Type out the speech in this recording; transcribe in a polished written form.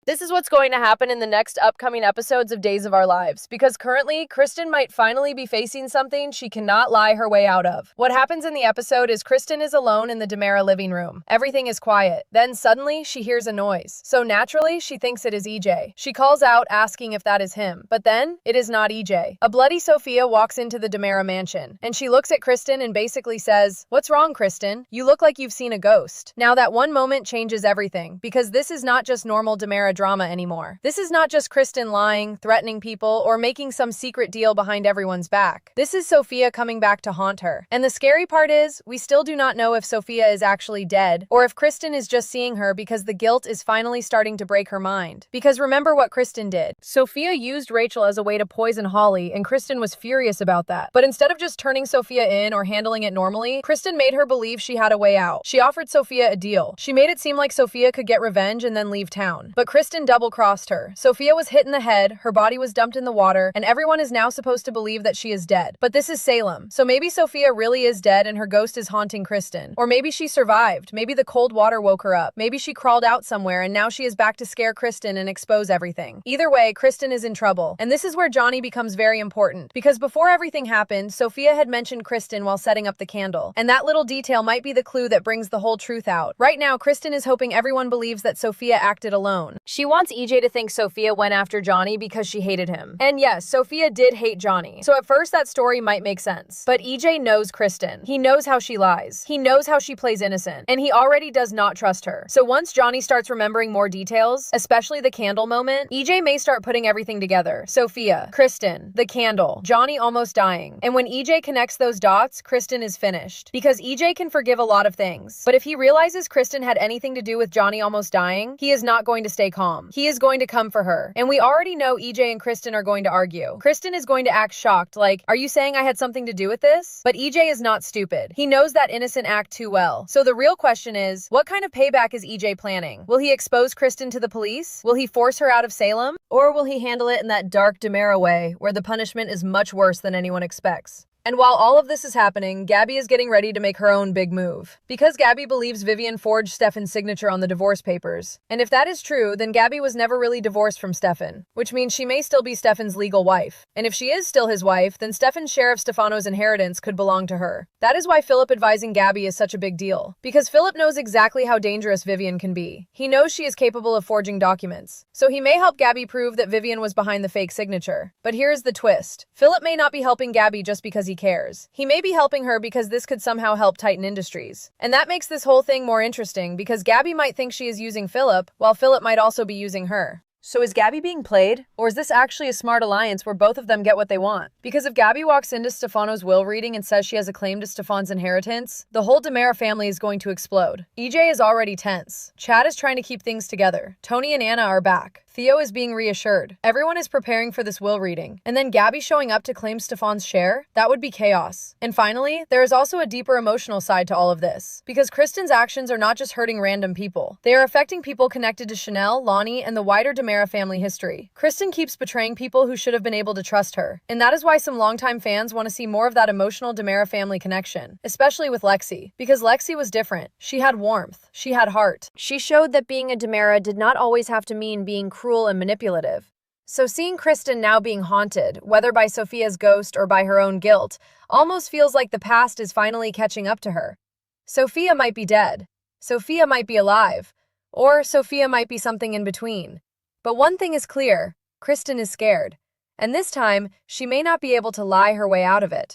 This is what's going to happen in the next upcoming episodes of Days of Our Lives, because currently, Kristen might finally be facing something she cannot lie her way out of. What happens in the episode is Kristen is alone in the Demera living room. Everything is quiet. Then suddenly, she hears a noise. So naturally, she thinks it is EJ. She calls out, asking if that is him. But then, it is not EJ. A bloody Sophia walks into the Demera mansion, and she looks at Kristen and basically says, "What's wrong, Kristen? You look like you've seen a ghost." Now that one moment changes everything, because this is not just normal Demera drama anymore. This is not just Kristen lying, threatening people, or making some secret deal behind everyone's back. This is Sophia coming back to haunt her. And the scary part is, we still do not know if Sophia is actually dead, or if Kristen is just seeing her because the guilt is finally starting to break her mind. Because remember what Kristen did. Sophia used Rachel as a way to poison Holly, and Kristen was furious about that. But instead of just turning Sophia in or handling it normally, Kristen made her believe she had a way out. She offered Sophia a deal. She made it seem like Sophia could get revenge and then leave town. But Kristen double-crossed her. Sophia was hit in the head, her body was dumped in the water, and everyone is now supposed to believe that she is dead. But this is Salem. So maybe Sophia really is dead and her ghost is haunting Kristen. Or maybe she survived. Maybe the cold water woke her up. Maybe she crawled out somewhere and now she is back to scare Kristen and expose everything. Either way, Kristen is in trouble. And this is where Johnny becomes very important. Because before everything happened, Sophia had mentioned Kristen while setting up the candle. And that little detail might be the clue that brings the whole truth out. Right now, Kristen is hoping everyone believes that Sophia acted alone. She wants EJ to think Sophia went after Johnny because she hated him. And yes, Sophia did hate Johnny. So at first that story might make sense. But EJ knows Kristen. He knows how she lies. He knows how she plays innocent. And he already does not trust her. So once Johnny starts remembering more details, especially the candle moment, EJ may start putting everything together. Sophia, Kristen, the candle, Johnny almost dying. And when EJ connects those dots, Kristen is finished. Because EJ can forgive a lot of things. But if he realizes Kristen had anything to do with Johnny almost dying, he is not going to stay calm. He is going to come for her. And we already know EJ and Kristen are going to argue. Kristen is going to act shocked, like, "Are you saying I had something to do with this?" But EJ is not stupid. He knows that innocent act too well. So the real question is, what kind of payback is EJ planning? Will he expose Kristen to the police? Will he force her out of Salem? Or will he handle it in that dark Demera way, where the punishment is much worse than anyone expects? And while all of this is happening, Gabby is getting ready to make her own big move. Because Gabby believes Vivian forged Stefan's signature on the divorce papers. And if that is true, then Gabby was never really divorced from Stefan, which means she may still be Stefan's legal wife. And if she is still his wife, then Stefan's share of Stefano's inheritance could belong to her. That is why Philip advising Gabby is such a big deal. Because Philip knows exactly how dangerous Vivian can be. He knows she is capable of forging documents. So he may help Gabby prove that Vivian was behind the fake signature. But here's the twist. Philip may not be helping Gabby just because he cares. He may be helping her because this could somehow help Titan Industries. And that makes this whole thing more interesting because Gabby might think she is using Philip, while Philip might also be using her. So is Gabby being played? Or is this actually a smart alliance where both of them get what they want? Because if Gabby walks into Stefano's will reading and says she has a claim to Stefan's inheritance, the whole Demera family is going to explode. EJ is already tense. Chad is trying to keep things together. Tony and Anna are back. Theo is being reassured. Everyone is preparing for this will reading. And then Gabby showing up to claim Stefan's share? That would be chaos. And finally, there is also a deeper emotional side to all of this. Because Kristen's actions are not just hurting random people. They are affecting people connected to Chanel, Lonnie, and the wider Demera family history. Kristen keeps betraying people who should have been able to trust her. And that is why some longtime fans want to see more of that emotional Demera family connection. Especially with Lexi. Because Lexi was different. She had warmth. She had heart. She showed that being a Demera did not always have to mean being cruel and manipulative. So seeing Kristen now being haunted, whether by Sophia's ghost or by her own guilt, almost feels like the past is finally catching up to her. Sophia might be dead. Sophia might be alive. Or Sophia might be something in between. But one thing is clear, Kristen is scared. And this time, she may not be able to lie her way out of it.